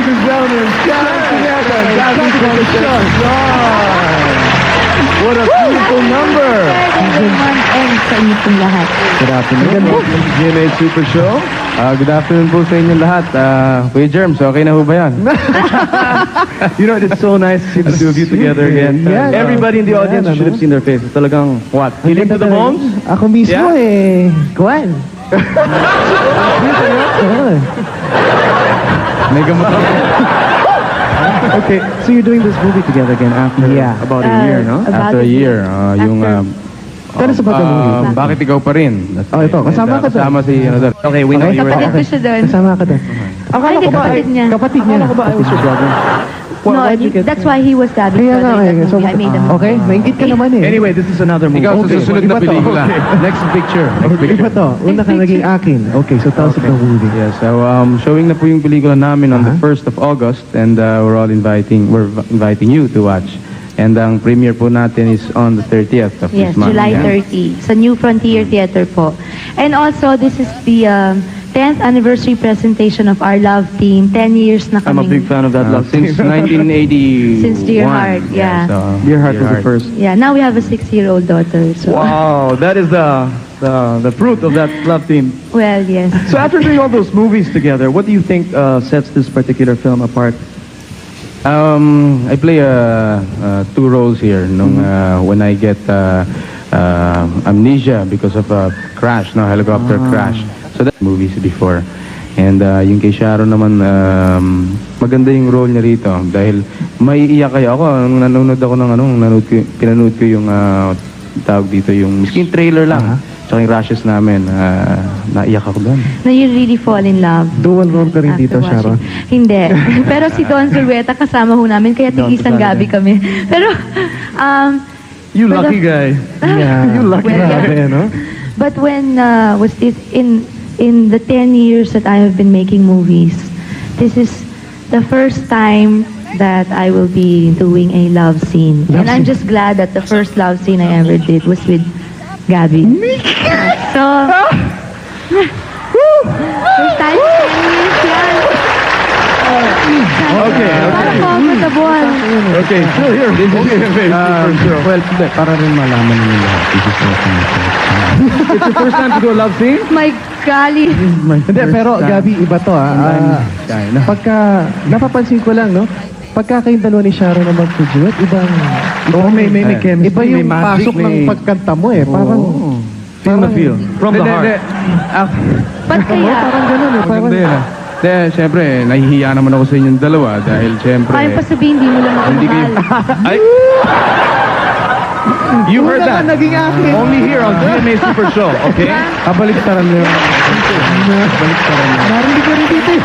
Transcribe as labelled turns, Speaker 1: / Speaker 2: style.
Speaker 1: and gentlemen, Sharon Cuneta, Gabby Concepcion. What a beautiful number.
Speaker 2: Everyone and sa inyo pong lahat.
Speaker 1: Good afternoon. GMA Super Show.
Speaker 3: Good afternoon po sa inyo lahat. Kuya Germs, okay na ho ba yan?
Speaker 1: You know, it's so nice to see the two of you together again.
Speaker 4: Yeah,
Speaker 1: Everybody in the audience should have seen their faces. Talagang, what? Healing to the bones?
Speaker 4: Ako mismo
Speaker 1: Yeah?
Speaker 4: Kuwan.
Speaker 3: May gamot ako.
Speaker 1: Okay, so you're doing this movie together again after
Speaker 4: Yeah.
Speaker 1: about a year, no?
Speaker 2: About
Speaker 3: After a year, yung...
Speaker 4: Tell us about the movie.
Speaker 3: Bakit ikaw pa rin?
Speaker 4: Oh, ito, kasama ka doon.
Speaker 3: Kasama si...
Speaker 1: Okay, we know you were
Speaker 2: Kapatid ko siya doon.
Speaker 4: Kasama ka doon. Akala
Speaker 2: Ay,
Speaker 4: ko ba,
Speaker 2: kapatid niya.
Speaker 4: kapatid niya.
Speaker 1: Akala ko ba I was your brother?
Speaker 2: No, that's why he was Gabby's
Speaker 4: Kaya nga
Speaker 2: brother in
Speaker 4: eh.
Speaker 2: that movie. I made him.
Speaker 4: Okay, maingit ka naman eh.
Speaker 1: Anyway, this is another movie.
Speaker 3: Ikaw sa susunod na
Speaker 4: Iba to.
Speaker 3: pelikula. Next picture.
Speaker 4: Iba to. Una ka naging akin. Okay, so tell us about the movie.
Speaker 3: Yeah, so showing na po yung pelikula namin on the 1st of August and we're inviting you to watch. And ang premiere po natin is on the 30th of
Speaker 2: Yes,
Speaker 3: this month.
Speaker 2: July
Speaker 3: Yeah.
Speaker 2: 30 sa New Frontier Theater po. And also, this is the 10th anniversary presentation of our love team. 10 years na
Speaker 1: I'm a
Speaker 2: kaming...
Speaker 1: big fan of that love
Speaker 3: Since 1981.
Speaker 2: Since Dear Heart, yeah.
Speaker 3: so,
Speaker 1: Dear Heart was the first.
Speaker 2: Yeah, now we have a 6-year-old daughter. So.
Speaker 1: Wow, that is the fruit of that love team.
Speaker 2: Well, yes.
Speaker 1: So after doing all those movies together, what do you think sets this particular film apart?
Speaker 3: I play two roles here. When I get amnesia because of a crash, helicopter crash. So that movies before. And yung kay Sharon naman, maganda yung role niya rito. Dahil maiiyak kayo. Ako, nung nanonood ako ng pinanood ko yung tawag dito, yung miskin trailer lang. Tsaka yung rashes namin, naiyak ako doon.
Speaker 2: Na you really fall in love.
Speaker 4: Dual role ka rin
Speaker 2: after
Speaker 4: dito,
Speaker 2: watching.
Speaker 4: Sharon.
Speaker 2: Hindi. Pero si Don Zulueta kasama ho namin, kaya tig-isang gabi kami. Pero,
Speaker 1: You
Speaker 2: For
Speaker 1: lucky
Speaker 2: the-
Speaker 1: guy.
Speaker 4: Yeah.
Speaker 1: You lucky
Speaker 2: Well,
Speaker 1: guy.
Speaker 4: Grabe, no?
Speaker 2: but when was this in the 10 years that I have been making movies, this is the first time that I will be doing a love scene. And I'm just glad that the first love scene I ever did was with Gabby. So, first time in 10 years yan.
Speaker 1: Okay,
Speaker 2: Parang comfortable.
Speaker 1: Okay, so here, this is
Speaker 3: Well, para rin malaman nila lahat. This is
Speaker 1: it's your first time to do a love scene?
Speaker 2: My golly.
Speaker 4: Hindi, pero Gabi, iba to Pagka, napapansin ko lang, no? Pagka kayong dalawa ni Sharon na mag-duet, ibang...
Speaker 1: may chemistry,
Speaker 4: Iba yung
Speaker 1: may magic,
Speaker 4: pasok ng pagkanta mo eh. Parang...
Speaker 1: Feel na feel. From the heart.
Speaker 2: Ba't kaya?
Speaker 4: Parang ganun eh. Parang...
Speaker 3: Maganda yun. Kaya, siyempre, nahihiya naman ako sa inyong dalawa dahil, siyempre...
Speaker 2: Kaya pa sabihin, hindi mo lang ako
Speaker 3: Hindi kayo...
Speaker 2: mahal.
Speaker 3: Ay! You heard
Speaker 4: Una ka
Speaker 3: that?
Speaker 4: naging akin.
Speaker 1: Only here on GMA Super Show, okay?
Speaker 3: Kabaliktaran mo yun. Kabaliktaran mo.
Speaker 4: Narinig ko rin dito eh.